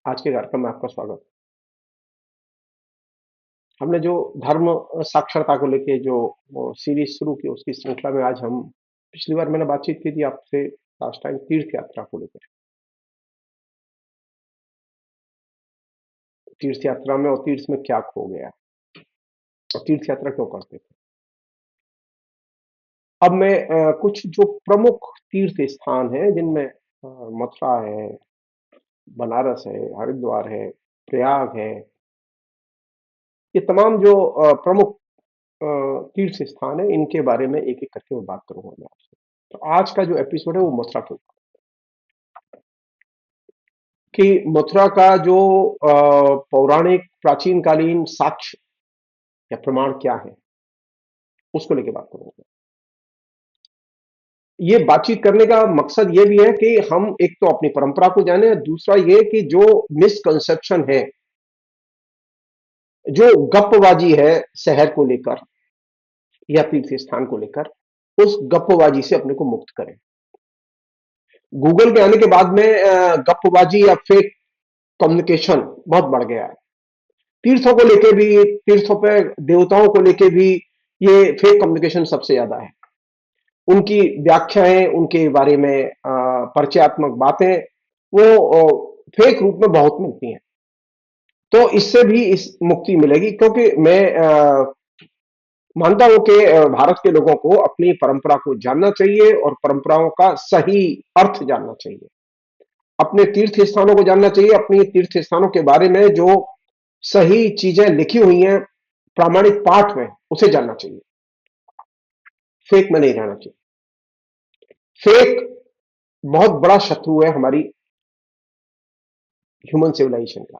आज के कार्यक्रम में आपका स्वागत। हमने जो धर्म साक्षरता को लेके जो सीरीज शुरू की उसकी श्रृंखला में आज हम पिछली बार मैंने बातचीत की थी आपसे लास्ट टाइम तीर्थ यात्रा को लेकर। तीर्थ यात्रा में और तीर्थ में क्या खो गया और तीर्थ यात्रा क्यों करते थे। अब मैं कुछ जो प्रमुख तीर्थ स्थान हैं जिनमें मथुरा है, बनारस है, हरिद्वार है, प्रयाग है, ये तमाम जो प्रमुख तीर्थ स्थान है इनके बारे में एक एक करके मैं बात करूंगा मैं आपसे। तो आज का जो एपिसोड है वो मथुरा के ऊपर कि मथुरा का जो पौराणिक प्राचीन कालीन साक्ष्य या प्रमाण क्या है उसको लेके बात करूंगा। ये बातचीत करने का मकसद ये भी है कि हम एक तो अपनी परंपरा को जाने, दूसरा ये कि जो मिसकंसेप्शन है, जो गपबाजी है शहर को लेकर या तीर्थ स्थान को लेकर, उस गपबाजी से अपने को मुक्त करें। गूगल के आने के बाद में गपबाजी या फेक कम्युनिकेशन बहुत बढ़ गया है। तीर्थों को लेके भी, तीर्थों पे देवताओं को लेके भी ये फेक कम्युनिकेशन सबसे ज्यादा है। उनकी व्याख्याएं, उनके बारे में परिचयात्मक बातें वो फेक रूप में बहुत मिलती हैं। तो इससे भी इस मुक्ति मिलेगी क्योंकि मैं मानता हूं कि भारत के लोगों को अपनी परंपरा को जानना चाहिए और परंपराओं का सही अर्थ जानना चाहिए। अपने तीर्थ स्थानों को जानना चाहिए, अपनी तीर्थ स्थानों के बारे में जो सही चीजें लिखी हुई हैं प्रामाणिक पाठ में उसे जानना चाहिए। फेक में नहीं रहना चाहिए। फेक बहुत बड़ा शत्रु है हमारी ह्यूमन सिविलाइजेशन का।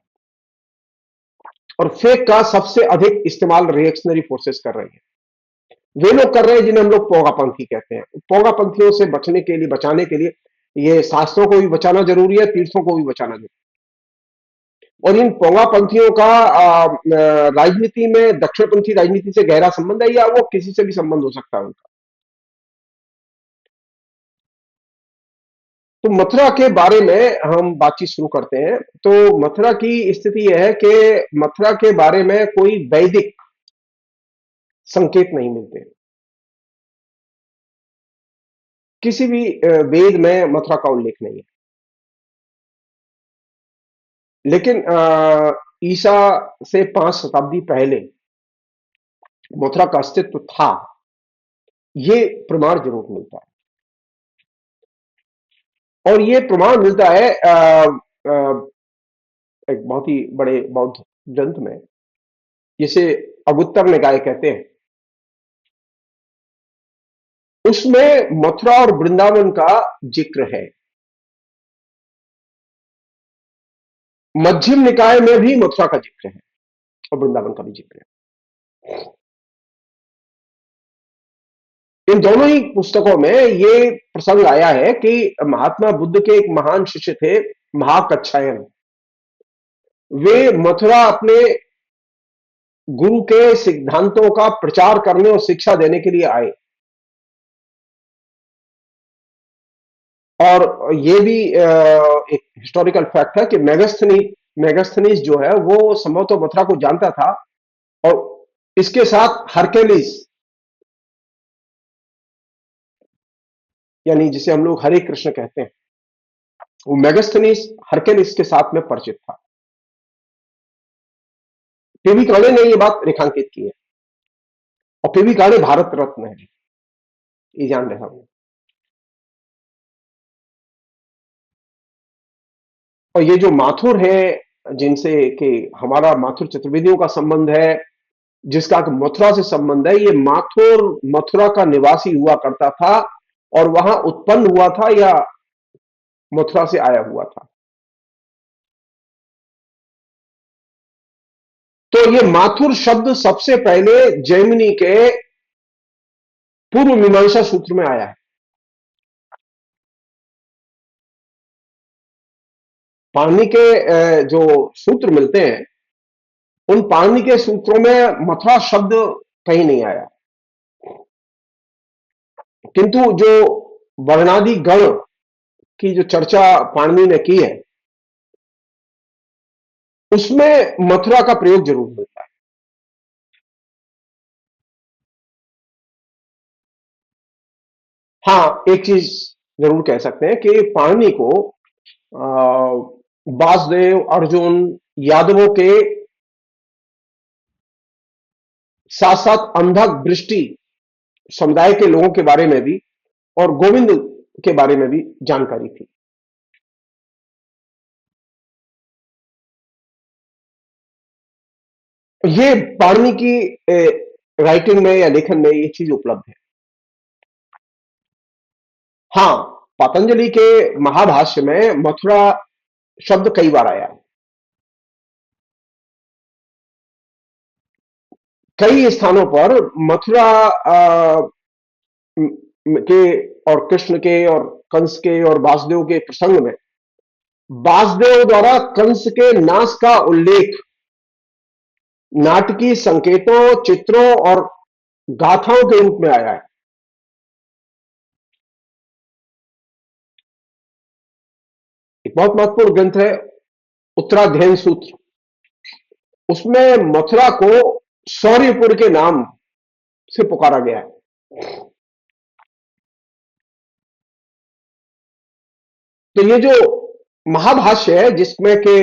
और फेक का सबसे अधिक इस्तेमाल रिएक्शनरी फोर्सेस कर रहे हैं। वे लोग कर रहे हैं जिन्हें हम लोग पोगापंथी कहते हैं। पोगापंथियों से बचने के लिए, बचाने के लिए ये शास्त्रों को भी बचाना जरूरी है, तीर्थों को भी बचाना जरूरी है। और इन पोगापंथियों का राजनीति में दक्षिणपंथी राजनीति से गहरा संबंध है या वो किसी से भी संबंध हो सकता है उनका। तो मथुरा के बारे में हम बातचीत शुरू करते हैं। तो मथुरा की स्थिति यह है कि मथुरा के बारे में कोई वैदिक संकेत नहीं मिलते। किसी भी वेद में मथुरा का उल्लेख नहीं है। लेकिन ईसा से 5 शताब्दी पहले मथुरा का अस्तित्व था, ये प्रमाण जरूर मिलता है। और ये प्रमाण मिलता है एक बहुत ही बड़े बौद्ध ग्रंथ में, जिसे अगुत्तर निकाय कहते हैं। उसमें मथुरा और वृंदावन का जिक्र है। मध्यम निकाय में भी मथुरा का जिक्र है और वृंदावन का भी जिक्र है। इन दोनों ही पुस्तकों में ये प्रसंग आया है कि महात्मा बुद्ध के एक महान शिष्य थे, महाकच्छायन। वे मथुरा अपने गुरु के सिद्धांतों का प्रचार करने और शिक्षा देने के लिए आए। और ये भी एक हिस्टोरिकल फैक्ट है कि मेगास्थनीज जो है वो संभवतः मथुरा को जानता था। और इसके साथ हरकेलिस, यानी जिसे हम लोग हरे कृष्ण कहते हैं, वो मेगास्थनीज हरकेलिस के साथ में परिचित था। पीवी काणे ने ये बात रेखांकित की है। और पीवी काणे भारत रत्न है, ये जान रहे हम। और ये जो माथुर है, जिनसे कि हमारा माथुर चतुर्वेदियों का संबंध है, जिसका मथुरा से संबंध है, ये माथुर मथुरा का निवासी हुआ करता था और वहां उत्पन्न हुआ था या मथुरा से आया हुआ था। तो ये माथुर शब्द सबसे पहले जैमिनी के पूर्व मीमांसा सूत्र में आया है। पाणिनि के जो सूत्र मिलते हैं, उन पाणिनि के सूत्रों में मथुरा शब्द कहीं नहीं आया। किंतु जो वर्णादि गण की जो चर्चा पाणिनि ने की है, उसमें मथुरा का प्रयोग जरूर मिलता है। हाँ, एक चीज जरूर कह सकते हैं कि पाणिनि को वासुदेव, अर्जुन, यादवों के साथ साथ अंधक दृष्टि समुदाय के लोगों के बारे में भी और गोविंद के बारे में भी जानकारी थी। ये पाणिनि की राइटिंग में या लेखन में ये चीज उपलब्ध है। हाँ, पतंजलि के महाभाष्य में मथुरा शब्द कई बार आया है। कई स्थानों पर मथुरा के और कृष्ण के और कंस के और वासुदेव के प्रसंग में वासुदेव द्वारा कंस के नाश का उल्लेख नाटकीय संकेतों, चित्रों और गाथाओं के रूप में आया है। एक बहुत महत्वपूर्ण ग्रंथ है उत्तराध्ययन सूत्र। उसमें मथुरा को शौर्यपुर के नाम से पुकारा गया है। तो ये जो महाभाष्य है जिसमें के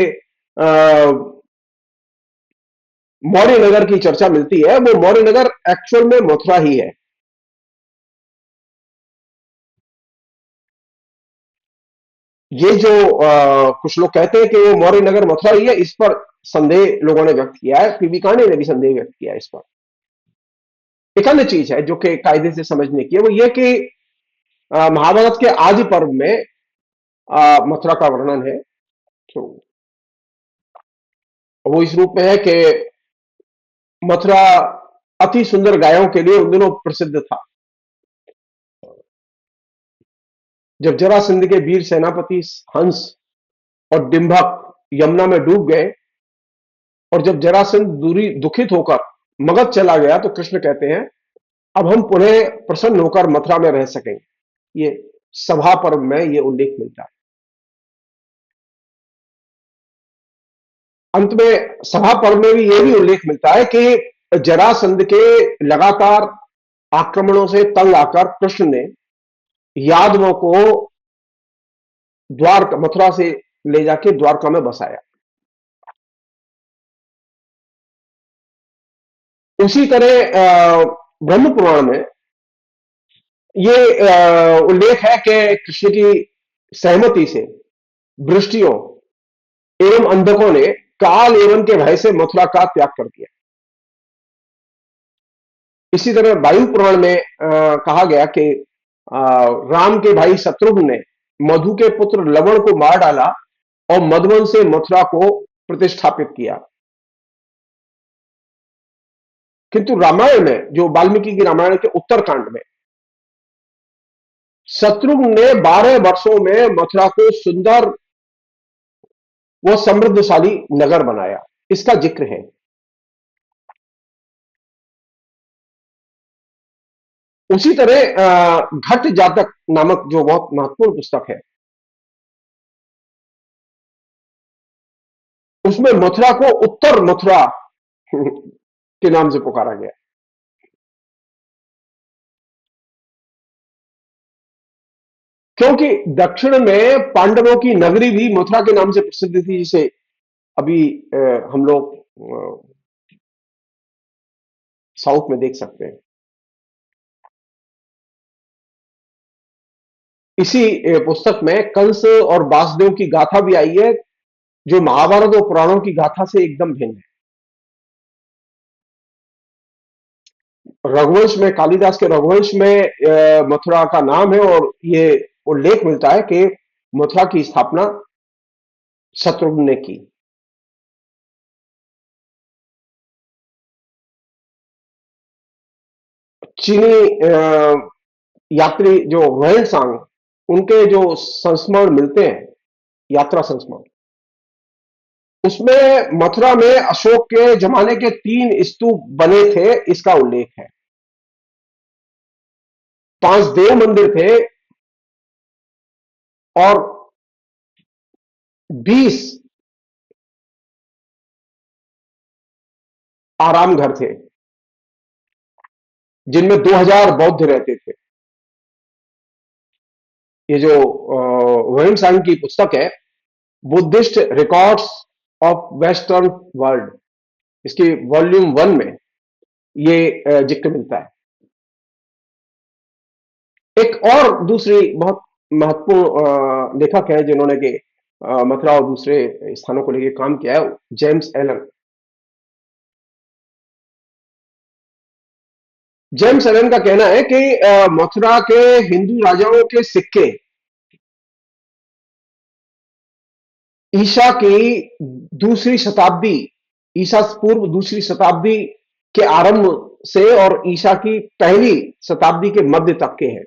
मौर्य नगर की चर्चा मिलती है, वो मौर्य नगर एक्चुअल में मथुरा ही है। ये जो कुछ लोग कहते हैं कि वो मौर्य नगर मथुरा ही है, इस पर संदेह लोगों ने व्यक्त किया है। पीवी कांडे ने भी संदेह व्यक्त किया है इस पर। एक अन्य चीज है जो कि कायदे से समझने की है, वो ये कि महाभारत के आदि पर्व में मथुरा का वर्णन है। तो वो इस रूप में है कि मथुरा अति सुंदर गायों के लिए उन दिनों प्रसिद्ध था। जब जरासंध के वीर सेनापति हंस और डिंभक यमुना में डूब गए और जब जरासंध दूरी दुखित होकर मगध चला गया, तो कृष्ण कहते हैं अब हम पुनः प्रसन्न होकर मथुरा में रह सकेंगे। ये सभा पर्व में ये उल्लेख मिलता है। अंत में सभा पर्व में भी ये भी उल्लेख मिलता है कि जरासंध के लगातार आक्रमणों से तंग आकर कृष्ण ने यादवों को द्वारका मथुरा से ले जाके द्वारका में बसाया। उसी तरह ब्रह्म पुराण में ये उल्लेख है कि कृष्ण की सहमति से वृष्टियों एवं अंधकों ने काल एवं के भय से मथुरा का त्याग कर दिया। इसी तरह वायु पुराण में कहा गया कि राम के भाई शत्रुघ्न ने मधु के पुत्र लवण को मार डाला और मधुवन से मथुरा को प्रतिष्ठापित किया। किंतु रामायण में, जो वाल्मीकि की रामायण के उत्तरकांड में, शत्रुघ्न ने 12 वर्षों में मथुरा को सुंदर व समृद्धशाली नगर बनाया, इसका जिक्र है। उसी तरह घट जातक नामक जो बहुत महत्वपूर्ण पुस्तक है, उसमें मथुरा को उत्तर मथुरा के नाम से पुकारा गया। क्योंकि दक्षिण में पांडवों की नगरी भी मथुरा के नाम से प्रसिद्ध थी, जिसे अभी हम लोग साउथ में देख सकते हैं। इसी पुस्तक में कंस और वासुदेव की गाथा भी आई है, जो महाभारत और पुराणों की गाथा से एकदम भिन्न है। रघुवंश में, कालिदास के रघुवंश में मथुरा का नाम है और ये उल्लेख मिलता है कि मथुरा की स्थापना शत्रुघ्न ने की। चीनी यात्री जो वेल्सांग, उनके जो संस्मरण मिलते हैं, यात्रा संस्मरण, उसमें मथुरा में अशोक के जमाने के 3 स्तूप बने थे, इसका उल्लेख है। 5 देव मंदिर थे और 20 आराम घर थे जिनमें 2000 बौद्ध रहते थे। ये जो वरुण सांग की पुस्तक है, Buddhist records of western world, इसकी वॉल्यूम 1 में ये जिक्र मिलता है। एक और दूसरी बहुत महत्वपूर्ण लेखक है जिन्होंने कि मथुरा और दूसरे स्थानों को लेकर काम किया है, जेम्स एलन। जेम्स एलन का कहना है कि मथुरा के हिंदू राजाओं के सिक्के ईसा की दूसरी शताब्दी, ईसा पूर्व दूसरी शताब्दी के आरंभ से और ईसा की पहली शताब्दी के मध्य तक के हैं।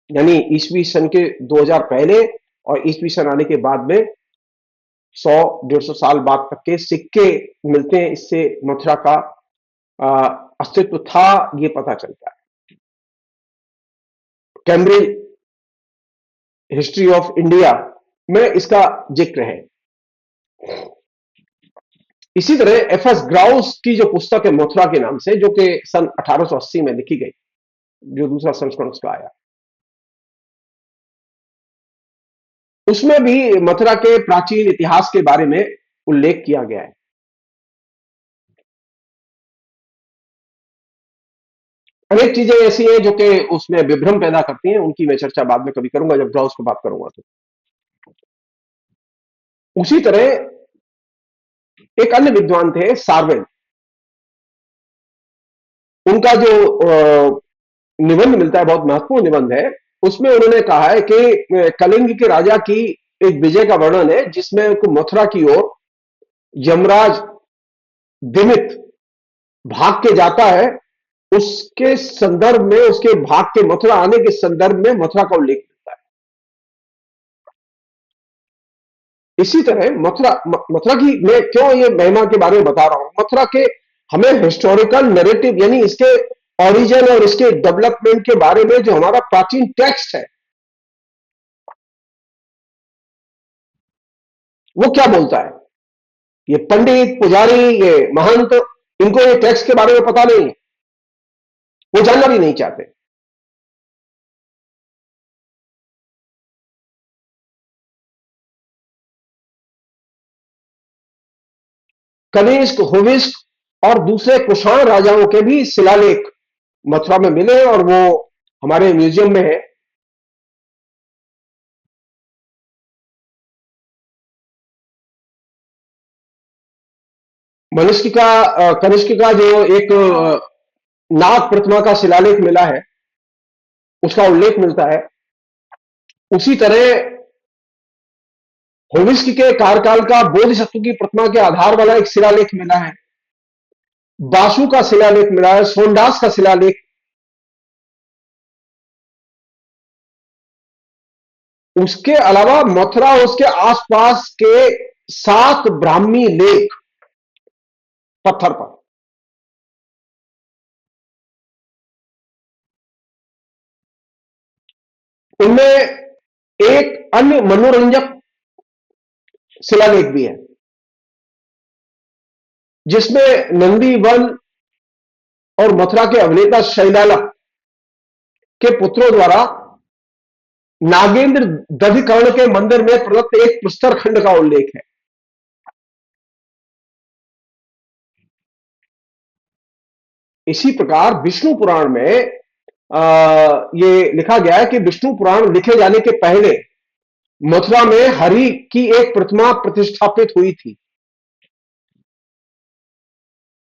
यानी ईसवी सन के 2000 पहले और ईसवी सन आने के बाद में 100-150 साल बाद तक के सिक्के मिलते हैं। इससे मथुरा का अस्तित्व था ये पता चलता है। कैम्ब्रिज हिस्ट्री ऑफ इंडिया में इसका जिक्र है। इसी तरह एफ एस ग्राउस की जो पुस्तक है मथुरा के नाम से, जो कि सन 1880 में लिखी गई, जो दूसरा संस्करण उसका आया, उसमें भी मथुरा के प्राचीन इतिहास के बारे में उल्लेख किया गया है। अनेक चीजें ऐसी हैं जो कि उसमें विभ्रम पैदा करती हैं, उनकी मैं चर्चा बाद में कभी करूंगा जब ग्राउस की बात करूंगा। तो उसी तरह एक अन्य विद्वान थे सार्वेन, उनका जो निबंध मिलता है, बहुत महत्वपूर्ण निबंध है। उसमें उन्होंने कहा है कि कलिंग के राजा की एक विजय का वर्णन है जिसमें मथुरा की ओर यमराज दिमित भाग के जाता है। उसके संदर्भ में, उसके भाग के मथुरा आने के संदर्भ में मथुरा का उल्लेख मिलता है। इसी तरह मथुरा की मैं क्यों ये महिमा के बारे में बता रहा हूं, मथुरा के हमें हिस्टोरिकल नैरेटिव यानी इसके ओरिजिन और इसके डेवलपमेंट के बारे में जो हमारा प्राचीन टेक्स्ट है वो क्या बोलता है। ये पंडित, पुजारी, ये महंत, इनको ये टेक्स्ट के बारे में पता नहीं है, वो जानना भी नहीं चाहते। कनिष्क, हुविस्क और दूसरे कुषाण राजाओं के भी शिलालेख मथुरा में मिले और वो हमारे म्यूजियम में है। कनिष्क का जो एक नाग प्रतिमा का शिलालेख मिला है, उसका उल्लेख मिलता है। उसी तरह होविस्क के कार्यकाल का बोधिसत्व की प्रतिमा के आधार वाला एक शिलालेख मिला है। बासु का शिलालेख मिला है, सोनदास का शिलालेख। उसके अलावा मथुरा और उसके आसपास के 7 ब्राह्मी लेख पत्थर पर। उनमें एक अन्य मनोरंजक शिलालेख भी है जिसमें नंदी वन और मथुरा के अभिनेता शैलाला के पुत्रों द्वारा नागेंद्र दधिकर्ण के मंदिर में प्रदत्त एक प्रस्तर खंड का उल्लेख है। इसी प्रकार विष्णु पुराण में ये लिखा गया है कि विष्णु पुराण लिखे जाने के पहले मथुरा में हरि की एक प्रतिमा प्रतिष्ठापित हुई थी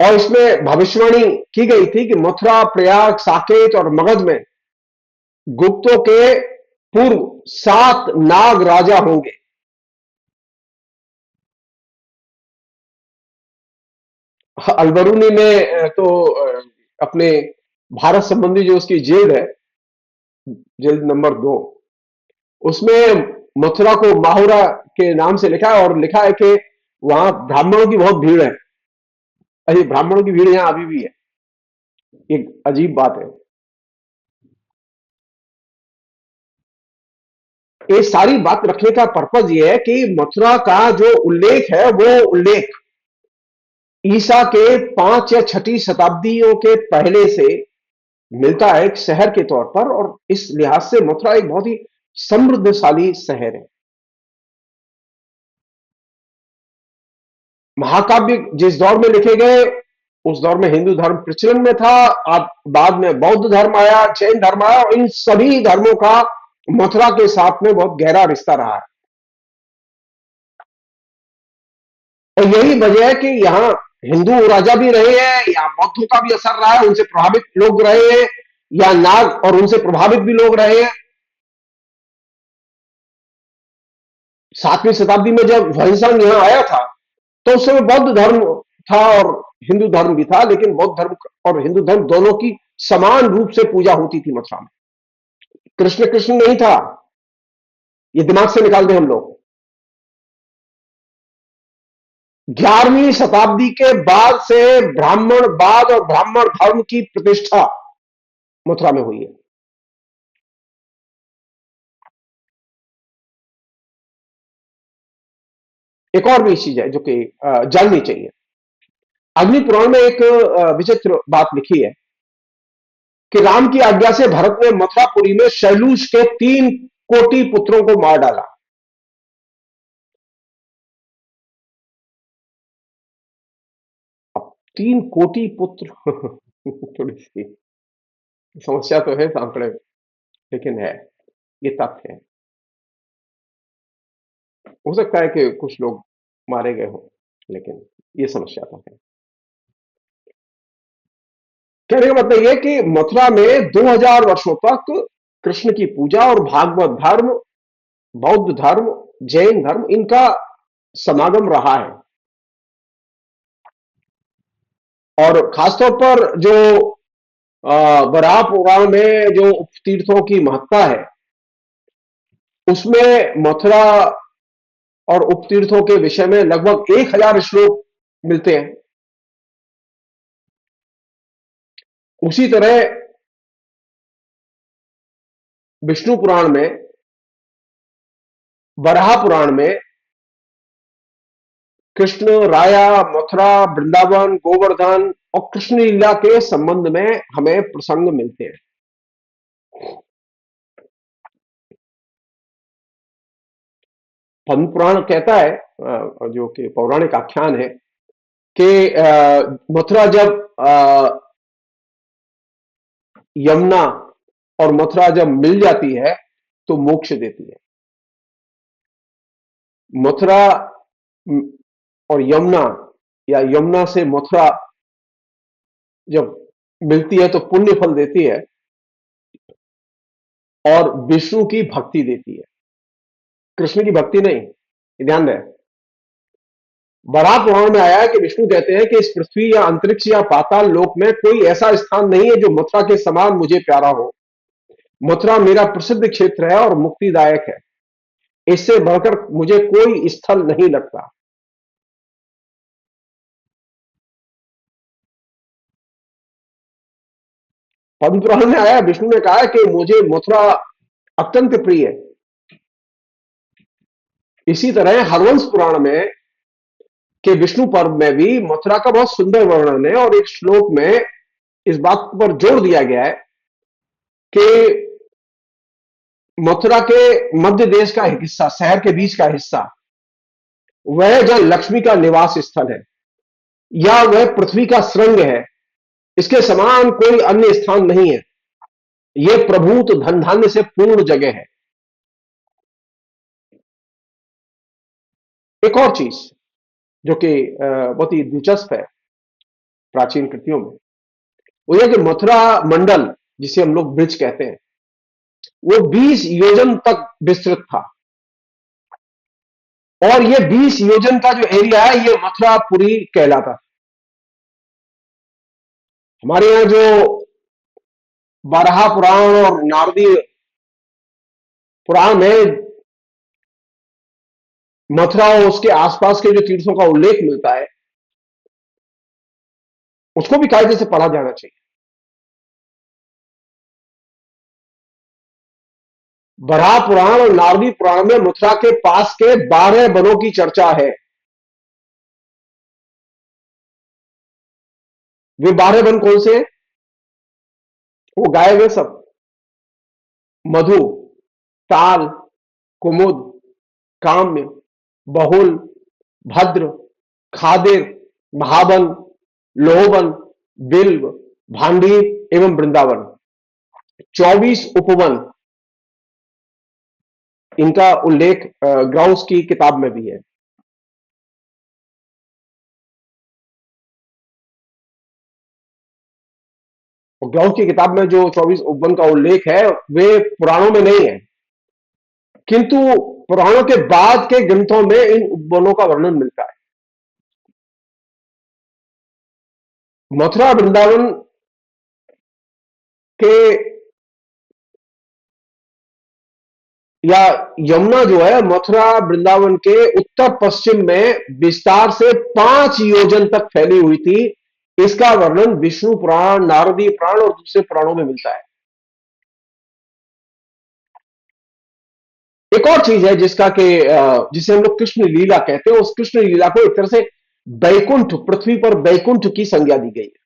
और इसमें भविष्यवाणी की गई थी कि मथुरा, प्रयाग, साकेत और मगध में गुप्तों के पूर्व 7 नाग राजा होंगे। अलबरूनी में तो अपने भारत संबंधी जो उसकी जेल है, जेल नंबर 2, उसमें मथुरा को माहुरा के नाम से लिखा है और लिखा है कि वहां ब्राह्मणों की बहुत भीड़ है। अरे ब्राह्मणों की भीड़ यहां अभी भी है, एक अजीब बात है। ये सारी बात रखने का पर्पज ये है कि मथुरा का जो उल्लेख है वो उल्लेख ईसा के 5 या 6ठी शताब्दियों के पहले से मिलता है एक शहर के तौर पर, और इस लिहाज से मथुरा एक बहुत ही समृद्धशाली शहर है। महाकाव्य जिस दौर में लिखे गए, उस दौर में हिंदू धर्म प्रचलन में था। अब बाद में बौद्ध धर्म आया, जैन धर्म आया, और इन सभी धर्मों का मथुरा के साथ में बहुत गहरा रिश्ता रहा है। और यही वजह है कि यहाँ हिंदू राजा भी रहे हैं, या बौद्धों का भी असर रहा है, उनसे प्रभावित लोग रहे हैं, या नाग और उनसे प्रभावित भी लोग रहे हैं। 7वीं शताब्दी में जब वंशांग यहाँ आया था, तो उस समय बौद्ध धर्म था और हिंदू धर्म भी था, लेकिन बौद्ध धर्म और हिंदू धर्म दोनों की समान रूप से पूजा होती थी मथुरा में। कृष्ण कृष्ण नहीं था, ये दिमाग से निकाल दें हम लोग। 11वीं शताब्दी के बाद से ब्राह्मणवाद और ब्राह्मण धर्म की प्रतिष्ठा मथुरा में हुई है। एक और भी चीज है जो कि जाननी चाहिए। अग्नि पुराण में एक विचित्र बात लिखी है कि राम की आज्ञा से भरत ने मथुरापुरी में शैलूष के 3 कोटि पुत्रों को मार डाला। अब 3 कोटि पुत्र थोड़ी सी समस्या तो है आंकड़े में, लेकिन है, ये तथ्य है। हो सकता है कि कुछ लोग मारे गए हो, लेकिन ये समस्या तो है। कहने का मतलब यह कि मथुरा में 2000 वर्षों तक कृष्ण की पूजा और भागवत धर्म, बौद्ध धर्म, जैन धर्म, इनका समागम रहा है। और खासतौर पर जो बराह पुराण में जो उपतीर्थों की महत्ता है, उसमें मथुरा और उपतीर्थों के विषय में लगभग 1000 श्लोक मिलते हैं। उसी तरह विष्णु पुराण में, बराह पुराण में कृष्ण, राया, मथुरा, वृंदावन, गोवर्धन और कृष्ण लीला के संबंध में हमें प्रसंग मिलते हैं। पद्म पुराण कहता है, जो कि पौराणिक आख्यान है, कि मथुरा जब यमुना और मथुरा जब मिल जाती है तो मोक्ष देती है। मथुरा और यमुना, या यमुना से मथुरा जब मिलती है तो पुण्य फल देती है और विष्णु की भक्ति देती है, कृष्ण की भक्ति नहीं। ध्यान दें, बराह पुराण में आया है कि विष्णु कहते हैं कि इस पृथ्वी या अंतरिक्ष या पाताल लोक में कोई ऐसा स्थान नहीं है जो मथुरा के समान मुझे प्यारा हो। मथुरा मेरा प्रसिद्ध क्षेत्र है और मुक्तिदायक है, इससे बढ़कर मुझे कोई स्थल नहीं लगता। पद्म पुराण में आया, विष्णु ने कहा कि मुझे मथुरा अत्यंत प्रिय है। इसी तरह हरवंश पुराण में के विष्णु पर्व में भी मथुरा का बहुत सुंदर वर्णन है, और एक श्लोक में इस बात पर जोर दिया गया है कि मथुरा के मध्य देश का एक हिस्सा, शहर के बीच का हिस्सा, वह जहां लक्ष्मी का निवास स्थल है, या वह पृथ्वी का श्रृंग है, इसके समान कोई अन्य स्थान नहीं है। यह प्रभूत धन धान्य से पूर्ण जगह है। एक और चीज जो कि बहुत ही दिलचस्प है प्राचीन कृतियों में, वो यह कि मथुरा मंडल, जिसे हम लोग ब्रिज कहते हैं, वो 20 योजन तक विस्तृत था। और ये 20 योजन का जो एरिया है, ये मथुरापुरी कहलाता था। हमारे यहां जो बारहा पुराण और नारदी पुराण में मथुरा और उसके आसपास के जो तीर्थों का उल्लेख मिलता है, उसको भी कायदे से पढ़ा जाना चाहिए। बराह पुराण और नारदी पुराण में मथुरा के पास के 12 वनों की चर्चा है। वे 12 वन कौन से हैं? वो गाए हुए सब: मधु, ताल, कुमुद, काम्य, बहुल, भद्र, खादिर, महावन, लोहवन, बिल्व, भांडीर एवं वृंदावन। 24 उपवन, इनका उल्लेख ग्राउस की किताब में भी है। और ग्राउस की किताब में जो 24 उपवन का उल्लेख है वे पुराणों में नहीं है, किंतु पुराणों के बाद के ग्रंथों में इन उपवनों का वर्णन मिलता है। मथुरा वृंदावन के या यमुना जो है मथुरा वृंदावन के उत्तर पश्चिम में विस्तार से 5 योजन तक फैली हुई थी। इसका वर्णन विष्णु पुराण, नारदी पुराण और दूसरे पुराणों में मिलता है। एक और चीज है जिसका कि जिसे हम लोग कृष्ण लीला कहते हैं, उस कृष्ण लीला को एक तरह से बैकुंठ, पृथ्वी पर बैकुंठ की संज्ञा दी गई है।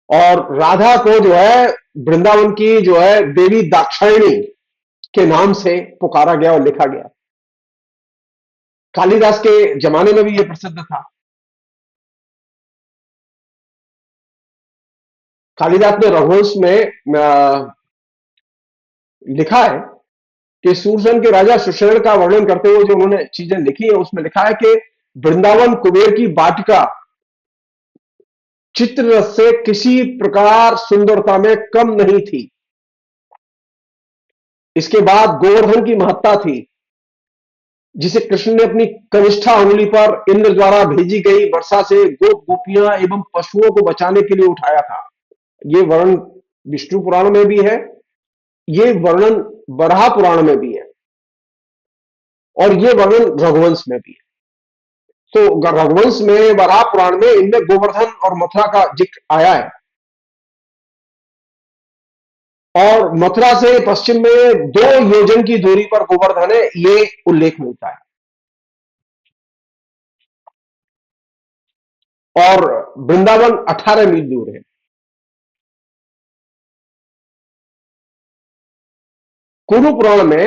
और राधा को जो है वृंदावन की जो है देवी दाक्षायणी के नाम से पुकारा गया और लिखा गया। कालिदास के जमाने में भी यह प्रसिद्ध था। कालिदास ने रघुवंश में लिखा है कि सूरसन के राजा सुषेण का वर्णन करते हुए जो उन्होंने चीजें लिखी है उसमें लिखा है कि वृंदावन कुबेर की वाटिका चित्ररथ से किसी प्रकार सुंदरता में कम नहीं थी। इसके बाद गोवर्धन की महत्ता थी, जिसे कृष्ण ने अपनी कनिष्ठा उंगली पर इंद्र द्वारा भेजी गई वर्षा से गोप गोपियां एवं पशुओं को बचाने के लिए उठाया था। ये वर्णन विष्णु पुराण में भी है, ये वर्णन बराह पुराण में भी है, और ये वर्णन रघुवंश में भी है। तो रघुवंश में, बराह पुराण में इनमें गोवर्धन और मथुरा का जिक्र आया है। और मथुरा से पश्चिम में 2 योजन की दूरी पर गोवर्धन है, ये उल्लेख मिलता है। और वृंदावन 18 मील दूर है। कुरु पुराण में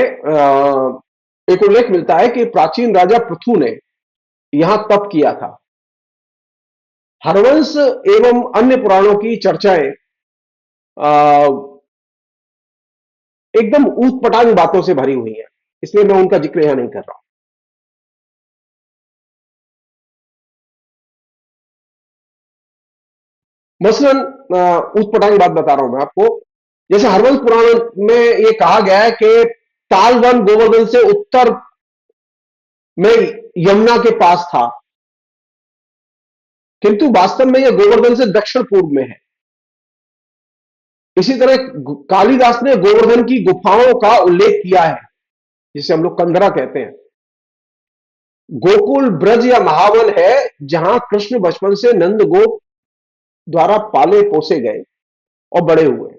एक उल्लेख मिलता है कि प्राचीन राजा पृथु ने यहां तप किया था। हरवंश एवं अन्य पुराणों की चर्चाएं एकदम ऊट पटांग बातों से भरी हुई है, इसलिए मैं उनका जिक्र यहां नहीं कर रहा हूं। मसलन ऊट पटांग बात बता रहा हूं मैं आपको। जैसे हरवंश पुराण में यह कहा गया है कि तालवन गोवर्धन से उत्तर में यमुना के पास था, किंतु वास्तव में यह गोवर्धन से दक्षिण पूर्व में है। इसी तरह कालिदास ने गोवर्धन की गुफाओं का उल्लेख किया है, जिसे हम लोग कंदरा कहते हैं। गोकुल ब्रज या महावन है, जहां कृष्ण बचपन से नंद गोप द्वारा पाले पोसे गए और बड़े हुए।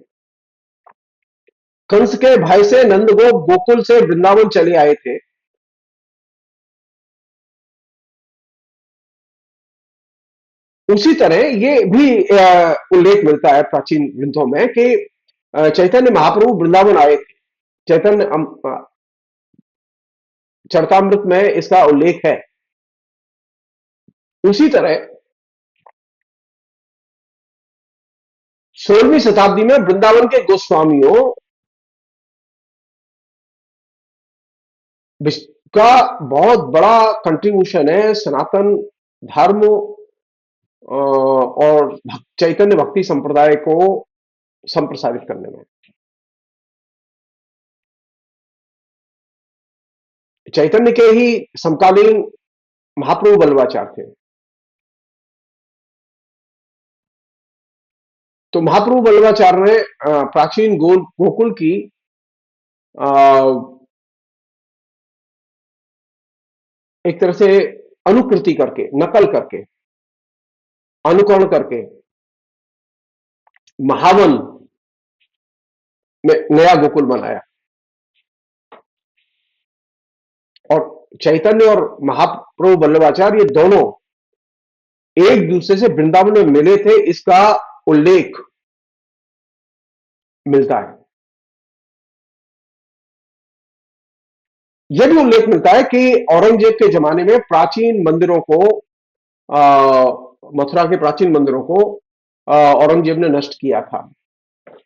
कंस के भाई से नंद गोप गोकुल से वृंदावन चले आए थे। उसी तरह ये भी उल्लेख मिलता है प्राचीन ग्रंथों में कि चैतन्य महाप्रभु वृंदावन आए थे। चैतन्य चरतामृत में इसका उल्लेख है। उसी तरह 16वीं शताब्दी में वृंदावन के गोस्वामियों का बहुत बड़ा कंट्रीब्यूशन है सनातन धर्म और चैतन्य भक्ति संप्रदाय को संप्रसारित करने में। चैतन्य के ही समकालीन महाप्रभु बल्लभाचार्य थे। तो महाप्रभु बल्लभाचार्य ने प्राचीन गोकुल की अ, एक तरह से अनुकृति करके, नकल करके, अनुकरण करके महावन में नया गोकुल बनाया। और चैतन्य और महाप्रभु वल्लभाचार्य ये दोनों एक दूसरे से वृंदावन में मिले थे, इसका उल्लेख मिलता है। यह भी उल्लेख मिलता है कि औरंगजेब के जमाने में प्राचीन मंदिरों को, मथुरा के प्राचीन मंदिरों को औरंगजेब ने नष्ट किया था।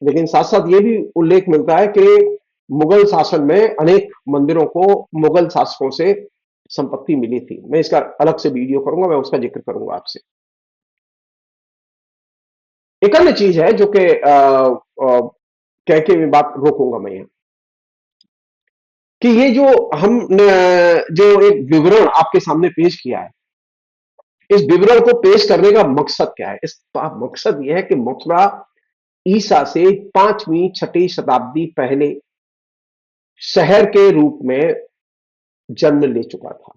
लेकिन साथ साथ यह भी उल्लेख मिलता है कि मुगल शासन में अनेक मंदिरों को मुगल शासकों से संपत्ति मिली थी। मैं इसका अलग से वीडियो करूंगा, मैं उसका जिक्र करूंगा आपसे। एक अन्य चीज है जो कि कह के मैं बात रोकूंगा मैं यहां, कि ये जो जो एक विवरण आपके सामने पेश किया है, इस विवरण को पेश करने का मकसद क्या है? इसका मकसद यह है कि मथुरा ईसा से 5वीं 6वीं शताब्दी पहले शहर के रूप में जन्म ले चुका था।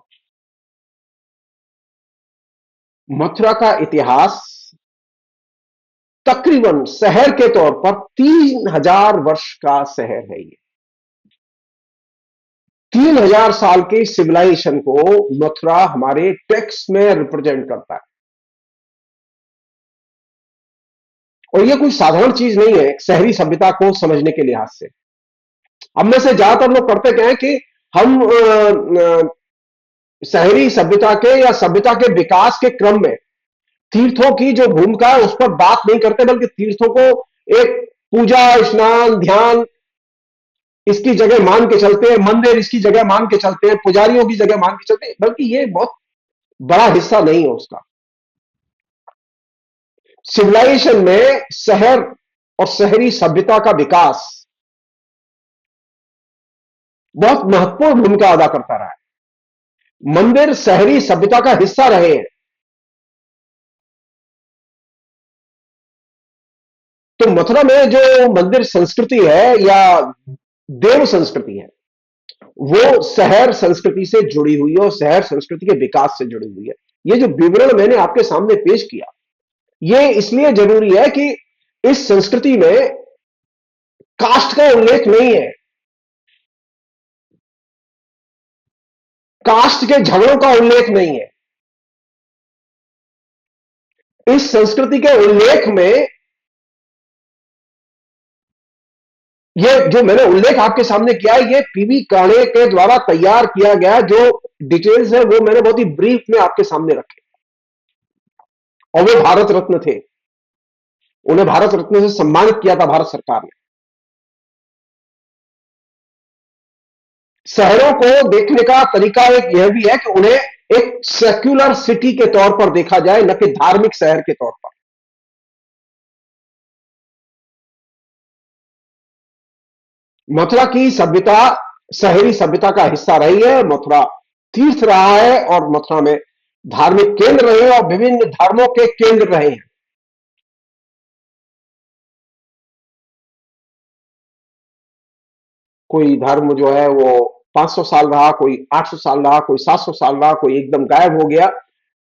मथुरा का इतिहास तकरीबन शहर के तौर पर 3000 वर्ष का शहर है। ये 3000 साल के सिविलाइजेशन को मथुरा हमारे टेक्स्ट में रिप्रेजेंट करता है। और यह कोई साधारण चीज नहीं है शहरी सभ्यता को समझने के लिहाज से। अब में से ज्यादातर लोग पढ़ते क्या है कि हम शहरी सभ्यता के या सभ्यता के विकास के क्रम में तीर्थों की जो भूमिका है उस पर बात नहीं करते, बल्कि तीर्थों को एक पूजा, स्नान, ध्यान इसकी जगह मान के चलते हैं, मंदिर इसकी जगह मान के चलते हैं, पुजारियों की जगह मान के चलते हैं, बल्कि ये बहुत बड़ा हिस्सा नहीं है उसका। सिविलाइजेशन में शहर और शहरी सभ्यता का विकास बहुत महत्वपूर्ण भूमिका अदा करता रहा है। मंदिर शहरी सभ्यता का हिस्सा रहे हैं। तो मथुरा में जो मंदिर संस्कृति है या देव संस्कृति है, वो शहर संस्कृति से जुड़ी हुई है और शहर संस्कृति के विकास से जुड़ी हुई है। ये जो विवरण मैंने आपके सामने पेश किया, ये इसलिए जरूरी है कि इस संस्कृति में कास्ट का उल्लेख नहीं है, कास्ट के झगड़ों का उल्लेख नहीं है। इस संस्कृति के उल्लेख में ये जो मैंने उल्लेख आपके सामने किया है, ये पीवी काणे के द्वारा तैयार किया गया जो डिटेल्स है वो मैंने बहुत ही ब्रीफ में आपके सामने रखे। और वो भारत रत्न थे, उन्हें भारत रत्न से सम्मानित किया था भारत सरकार ने। शहरों को देखने का तरीका एक यह भी है कि उन्हें एक सेक्युलर सिटी के तौर पर देखा जाए, न कि धार्मिक शहर के तौर पर। मथुरा की सभ्यता शहरी सभ्यता का हिस्सा रही है। मथुरा तीर्थ रहा है और मथुरा में धार्मिक केंद्र रहे और विभिन्न धर्मों के केंद्र रहे हैं। कोई धर्म जो है वो 500 साल रहा, कोई 800 साल रहा, कोई 700 साल रहा, कोई एकदम गायब हो गया।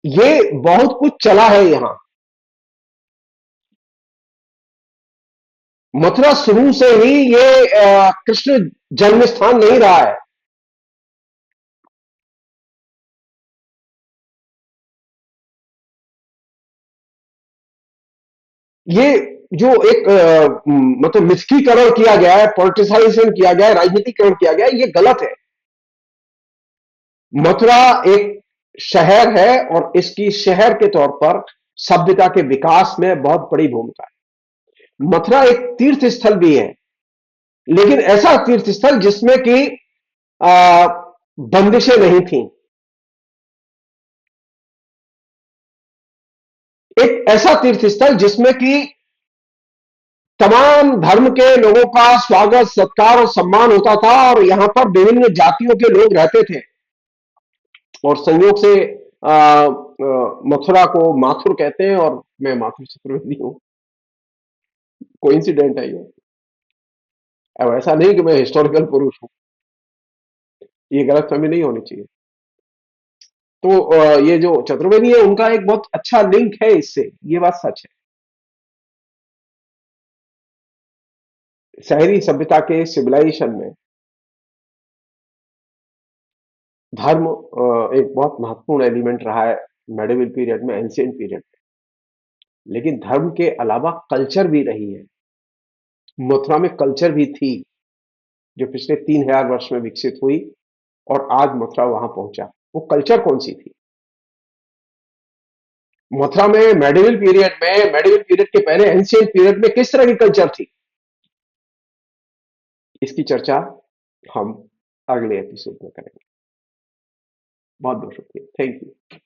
ये बहुत कुछ चला है यहां। मथुरा शुरू से ही ये कृष्ण जन्म स्थान नहीं रहा है। ये जो एक मतलब मिथकीकरण किया गया है, पॉलिटिसाइजेशन किया गया है, राजनीतिकरण किया गया है, ये गलत है। मथुरा एक शहर है और इसकी शहर के तौर पर सभ्यता के विकास में बहुत बड़ी भूमिका है। मथुरा एक तीर्थ स्थल भी है, लेकिन ऐसा तीर्थ स्थल जिसमें कि आ, बंदिशें नहीं थी। एक ऐसा तीर्थ स्थल जिसमें कि तमाम धर्म के लोगों का स्वागत, सत्कार और सम्मान होता था और यहां पर विभिन्न जातियों के लोग रहते थे। और संयोग से मथुरा को माथुर कहते हैं और मैं माथुर चतुर्वेदी हूं। कोइंसिडेंट है ये। अब ऐसा नहीं कि मैं हिस्टोरिकल पुरुष हूं, ये गलतफहमी नहीं होनी चाहिए। तो ये जो चतुर्वेदी है उनका एक बहुत अच्छा लिंक है इससे, ये बात सच है। शहरी सभ्यता के सिविलाइजेशन में धर्म एक बहुत महत्वपूर्ण एलिमेंट रहा है मेडिवल पीरियड में, एंशिएंट पीरियड में, लेकिन धर्म के अलावा कल्चर भी रही है। मथुरा में कल्चर भी थी, जो पिछले 3000 वर्ष में विकसित हुई और आज मथुरा वहां पहुंचा। वो कल्चर कौन सी थी? मथुरा में मेडिवल पीरियड के पहले एंशिएंट पीरियड में किस तरह की कल्चर थी? इसकी चर्चा हम अगले एपिसोड में करेंगे। बहुत बहुत शुक्रिया, थैंक यू।